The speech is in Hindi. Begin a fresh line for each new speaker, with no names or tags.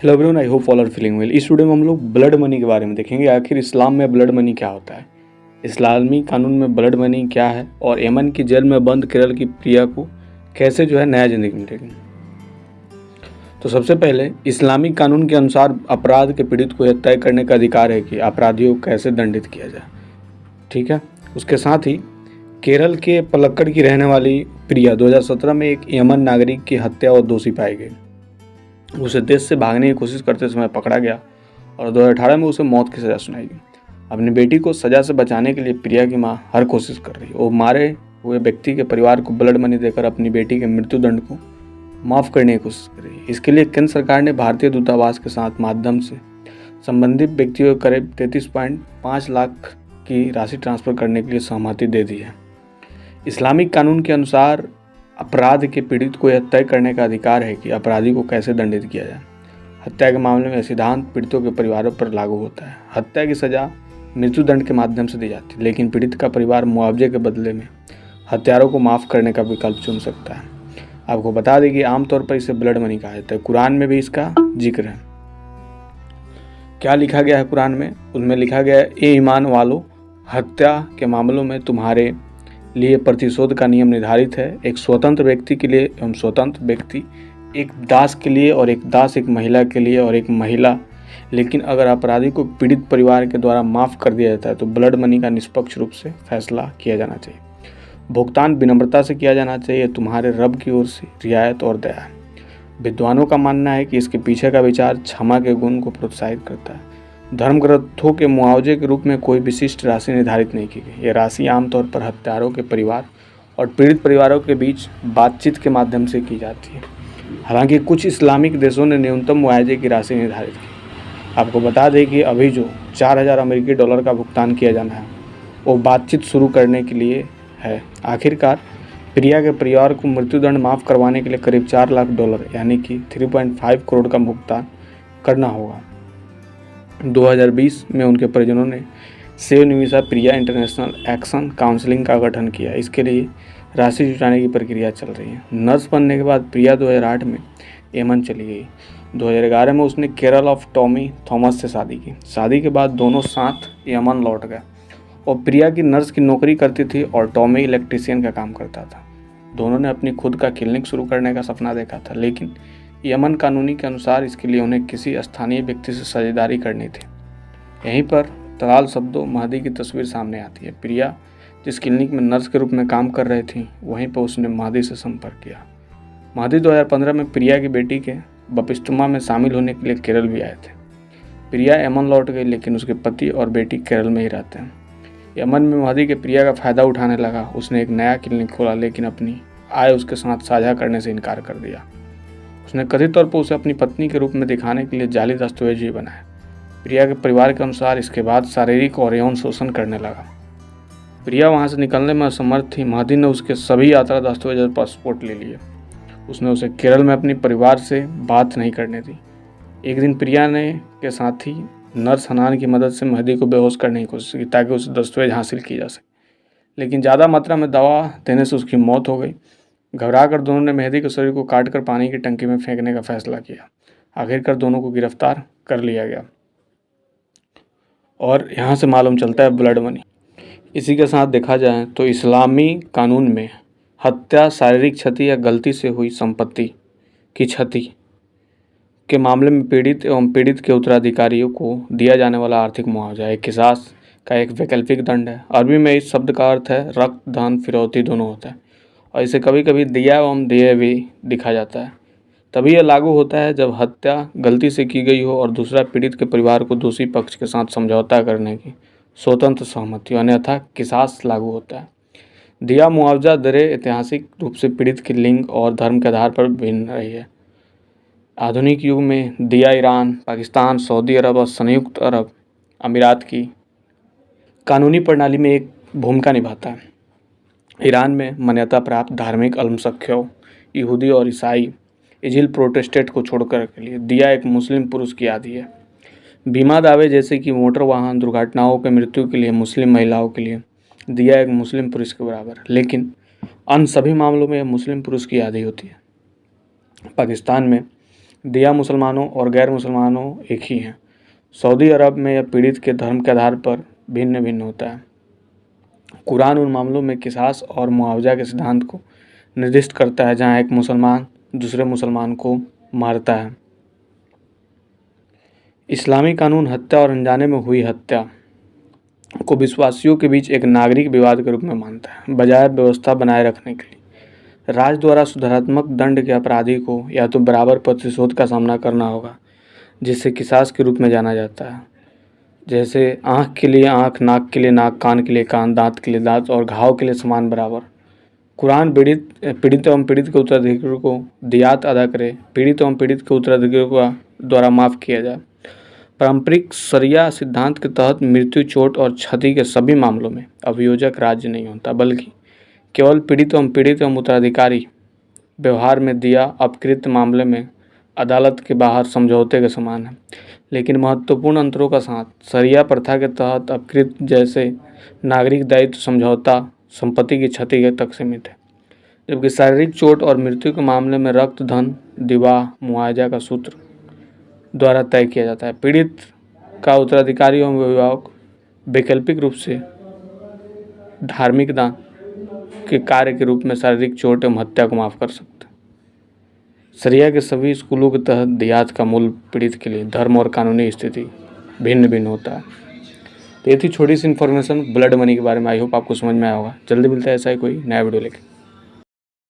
Hello everyone, I hope all are feeling well. इस वीडियो में हम लोग ब्लड मनी के बारे में देखेंगे। आखिर इस्लाम में ब्लड मनी क्या होता है, इस्लामी कानून में ब्लड मनी क्या है और यमन की जेल में बंद केरल की प्रिया को कैसे नया जिंदगी मिलेगी। तो सबसे पहले इस्लामिक कानून के अनुसार अपराध के पीड़ित को यह तय करने का अधिकार है कि अपराधियों को कैसे दंडित किया जाए। ठीक है, उसके साथ ही केरल के पलक्कड़ की रहने वाली प्रिया 2017 में एक यमन नागरिक की हत्या और दोषी पाई गई। उसे देश से भागने की कोशिश करते समय पकड़ा गया और 2018 में उसे मौत की सज़ा सुनाई गई। अपनी बेटी को सज़ा से बचाने के लिए प्रिया की मां हर कोशिश कर रही है। वो मारे हुए व्यक्ति के परिवार को ब्लड मनी देकर अपनी बेटी के मृत्युदंड को माफ़ करने की कोशिश कर रही है। इसके लिए केंद्र सरकार ने भारतीय दूतावास के साथ माध्यम से संबंधित व्यक्तियों को करीब 33.5 लाख की राशि ट्रांसफ़र करने के लिए सहमति दे दी है। इस्लामिक कानून के अनुसार अपराध के पीड़ित को यह तय करने का अधिकार है कि अपराधी को कैसे दंडित किया जाए। हत्या के मामले में यह सिद्धांत पीड़ितों के परिवारों पर लागू होता है। हत्या की सज़ा मृत्युदंड के माध्यम से दी जाती है, लेकिन पीड़ित का परिवार मुआवजे के बदले में हत्यारों को माफ़ करने का विकल्प चुन सकता है। आपको बता दें कि आमतौर पर इसे ब्लड मनी कहा जाता है। कुरान में भी इसका जिक्र है। क्या लिखा गया है कुरान में? उनमें लिखा गया है, ए ईमान वालों, हत्या के मामलों में तुम्हारे लिए प्रतिशोध का नियम निर्धारित है। एक स्वतंत्र व्यक्ति के लिए एवं स्वतंत्र व्यक्ति, एक दास के लिए और एक दास एक महिला के लिए और एक महिला। लेकिन अगर अपराधी को पीड़ित परिवार के द्वारा माफ़ कर दिया जाता है तो ब्लड मनी का निष्पक्ष रूप से फैसला किया जाना चाहिए। भुगतान विनम्रता से किया जाना चाहिए। तुम्हारे रब की ओर से रियायत और दया है। विद्वानों का मानना है कि इसके पीछे का विचार क्षमा के गुण को प्रोत्साहित करता है। धर्म ग्रंथों के मुआवजे के रूप में कोई विशिष्ट राशि निर्धारित नहीं की गई। यह राशि आमतौर पर हत्यारों के परिवार और पीड़ित परिवारों के बीच बातचीत के माध्यम से की जाती है। हालांकि कुछ इस्लामिक देशों ने न्यूनतम मुआवजे की राशि निर्धारित की। आपको बता दें कि अभी जो 4,000 अमेरिकी डॉलर का भुगतान किया जाना है वो बातचीत शुरू करने के लिए है। आखिरकार प्रिया के परिवार को मृत्युदंड माफ़ करवाने के लिए करीब 4 लाख डॉलर यानी कि 3.5 करोड़ का भुगतान करना होगा। 2020 में उनके परिजनों ने सेव निविसा प्रिया इंटरनेशनल एक्शन काउंसिलिंग का गठन किया। इसके लिए राशि जुटाने की प्रक्रिया चल रही है। नर्स बनने के बाद प्रिया 2008 में यमन चली गई। 2011 में उसने केरल ऑफ टॉमी थॉमस से शादी की। शादी के बाद दोनों साथ यमन लौट गए और प्रिया की नर्स की नौकरी करती थी और टॉमी इलेक्ट्रीशियन का काम करता था। दोनों ने अपनी खुद का क्लिनिक शुरू करने का सपना देखा था, लेकिन यमन कानूनी के अनुसार इसके लिए उन्हें किसी स्थानीय व्यक्ति से साझेदारी करनी थी। यहीं पर तलाल शब्दों महदी की तस्वीर सामने आती है। प्रिया जिस क्लिनिक में नर्स के रूप में काम कर रही थी वहीं पर उसने महदी से संपर्क किया। महदी 2015 में प्रिया की बेटी के बपतिस्मा में शामिल होने के लिए केरल भी आए थे। प्रिया यमन लौट गई, लेकिन उसके पति और बेटी केरल में ही रहते हैं। यमन में महदी के प्रिया का फ़ायदा उठाने लगा। उसने एक नया क्लिनिक खोला, लेकिन अपनी आय उसके साथ साझा करने से इनकार कर दिया। उसने कथित तौर पर उसे अपनी पत्नी के रूप में दिखाने के लिए जाली दस्तावेज भी बनाए। प्रिया के परिवार के अनुसार इसके बाद शारीरिक और यौन शोषण करने लगा। प्रिया वहां से निकलने में असमर्थ थी। महदी ने उसके सभी यात्रा दस्तावेज और पासपोर्ट ले लिए। उसने उसे केरल में अपने परिवार से बात नहीं करने दी। एक दिन प्रिया ने के साथी नर्स हनान की मदद से महदी को बेहोश करने की कोशिश की ताकि उसे दस्तावेज हासिल की जा सके, लेकिन ज़्यादा मात्रा में दवा देने से उसकी मौत हो गई। घबराकर दोनों ने मेहदी के शरीर को काटकर पानी की टंकी में फेंकने का फैसला किया। आखिरकार दोनों को गिरफ्तार कर लिया गया और यहाँ से मालूम चलता है ब्लड मनी। इसी के साथ देखा जाए तो इस्लामी कानून में हत्या, शारीरिक क्षति या गलती से हुई संपत्ति की क्षति के मामले में पीड़ित एवं पीड़ित के उत्तराधिकारियों को दिया जाने वाला आर्थिक मुआवजा एक किसास का एक वैकल्पिक दंड है। अरबी में इस शब्द का अर्थ है रक्त, धन, फिरौती दोनों होता है और इसे कभी कभी दिया एवं देय भी दिखा जाता है। तभी यह लागू होता है जब हत्या गलती से की गई हो और दूसरा पीड़ित के परिवार को दोषी पक्ष के साथ समझौता करने की स्वतंत्र सहमति, अन्यथा किसास लागू होता है। दिया मुआवजा दरें ऐतिहासिक रूप से पीड़ित के लिंग और धर्म के आधार पर भिन्न रही है। आधुनिक युग में दिया ईरान, पाकिस्तान, सऊदी अरब और संयुक्त अरब अमीरात की कानूनी प्रणाली में एक भूमिका निभाता है। ईरान में मान्यता प्राप्त धार्मिक अल्पसंख्यकों यहूदी और ईसाई इजिल प्रोटेस्टेंट को छोड़कर के लिए दिया एक मुस्लिम पुरुष की आदि है। बीमा दावे जैसे कि मोटर वाहन दुर्घटनाओं के मृत्यु के लिए मुस्लिम महिलाओं के लिए दिया एक मुस्लिम पुरुष के बराबर है, लेकिन अन्य सभी मामलों में मुस्लिम पुरुष की आदि होती है। पाकिस्तान में दिया मुसलमानों और गैर मुसलमानों एक ही हैं। सऊदी अरब में यह पीड़ित के धर्म के आधार पर भिन्न भिन्न होता है। कुरान उन मामलों में किसास और मुआवजा के सिद्धांत को निर्दिष्ट करता है जहाँ एक मुसलमान दूसरे मुसलमान को मारता है। इस्लामी कानून हत्या और अनजाने में हुई हत्या को विश्वासियों के बीच एक नागरिक विवाद के रूप में मानता है, बजाय व्यवस्था बनाए रखने के लिए। राज्य द्वारा सुधारात्मक दंड के अपराधी को या तो बराबर प्रतिशोध का सामना करना होगा, जिसे किसास के रूप में जाना जाता है, जैसे आँख के लिए आँख, नाक के लिए नाक, कान के लिए कान, दांत के लिए दांत और घाव के लिए समान बराबर। कुरान पीड़ित एवं पीड़ित के उत्तराधिकारी को दियात अदा करे, पीड़ित एवं पीड़ित के उत्तराधिकारी को द्वारा माफ़ किया जाए। पारंपरिक शरिया सिद्धांत के तहत मृत्यु, चोट और क्षति के सभी मामलों में अभियोजक राज्य नहीं होता, बल्कि केवल पीड़ित एवं उत्तराधिकारी। व्यवहार में दिया अपकृत मामले में अदालत के बाहर समझौते के समान है, लेकिन महत्वपूर्ण अंतरों का साथ शरिया प्रथा के तहत अपकृत जैसे नागरिक दायित्व समझौता संपत्ति की क्षति तक सीमित है, जबकि शारीरिक चोट और मृत्यु के मामले में रक्त, धन, विवाह मुआवजा का सूत्र द्वारा तय किया जाता है। पीड़ित का उत्तराधिकारी एवं अभिभावक वैकल्पिक रूप से धार्मिक दान के कार्य के रूप में शारीरिक चोट एवं हत्या को माफ़ कर सकते हैं। शरिया के सभी स्कूलों के तहत दियात का मूल पीड़ित के लिए धर्म और कानूनी स्थिति भिन्न भिन्न होता है। तो ये थी छोटी सी इन्फॉर्मेशन ब्लड मनी के बारे में। आई होप आपको समझ में आया होगा। जल्दी मिलता है ऐसा ही कोई नया वीडियो लेके।